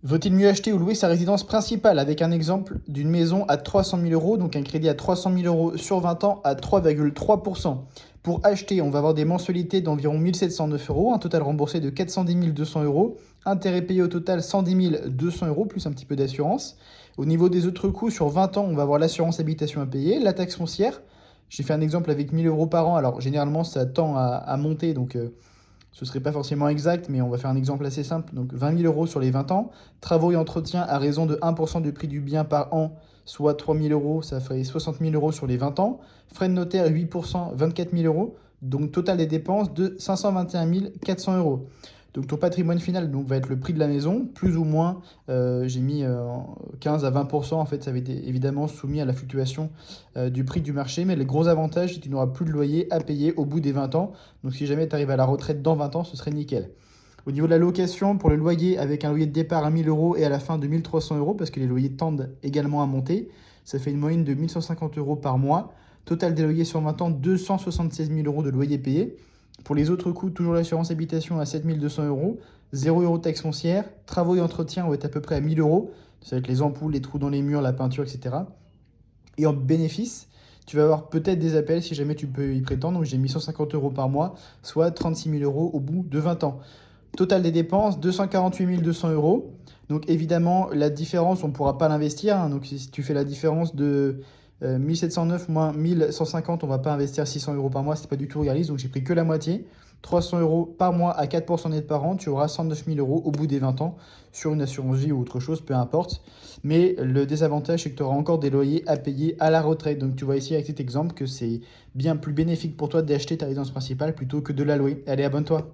Vaut-il mieux acheter ou louer sa résidence principale avec un exemple d'une maison à 300 000 euros, donc un crédit à 300 000 euros sur 20 ans à 3,3%. Pour acheter, on va avoir des mensualités d'environ 1709 euros, un total remboursé de 410 200 euros, intérêt payé au total 110 200 euros, plus un petit peu d'assurance. Au niveau des autres coûts, sur 20 ans, on va avoir l'assurance habitation à payer, la taxe foncière. J'ai fait un exemple avec 1000 euros par an, alors généralement ça tend à monter, donc ce ne serait pas forcément exact, mais on va faire un exemple assez simple. Donc 20 000 euros sur les 20 ans. Travaux et entretien à raison de 1% du prix du bien par an, soit 3 000 euros, ça ferait 60 000 euros sur les 20 ans. Frais de notaire 8%, 24 000 euros. Donc total des dépenses de 521 400 euros. Donc ton patrimoine final donc, va être le prix de la maison, plus ou moins, j'ai mis 15 à 20%, en fait ça va être évidemment soumis à la fluctuation du prix du marché, mais le gros avantage c'est que tu n'auras plus de loyer à payer au bout des 20 ans, donc si jamais tu arrives à la retraite dans 20 ans, ce serait nickel. Au niveau de la location, pour le loyer, avec un loyer de départ à 1000 euros et à la fin de 1300 euros, parce que les loyers tendent également à monter, ça fait une moyenne de 1150 euros par mois. Total des loyers sur 20 ans, 276 000 euros de loyer payé. Pour les autres coûts, toujours l'assurance habitation à 7200 euros, 0 euros de taxe foncière, travaux et entretien vont être à peu près à 1000 euros, ça va être les ampoules, les trous dans les murs, la peinture, etc. Et en bénéfice, tu vas avoir peut-être des appels si jamais tu peux y prétendre. Donc j'ai mis 150 euros par mois, soit 36 000 euros au bout de 20 ans. Total des dépenses, 248 200 euros. Donc évidemment, la différence, on ne pourra pas l'investir, hein. Donc si tu fais la différence de 1709 moins 1150, on ne va pas investir 600 euros par mois, c'est pas du tout réaliste. Donc j'ai pris que la moitié. 300 euros par mois à 4% net par an, tu auras 109 000 euros au bout des 20 ans sur une assurance vie ou autre chose, peu importe. Mais le désavantage, c'est que tu auras encore des loyers à payer à la retraite. Donc tu vois ici avec cet exemple que c'est bien plus bénéfique pour toi d'acheter ta résidence principale plutôt que de la louer. Allez, abonne-toi.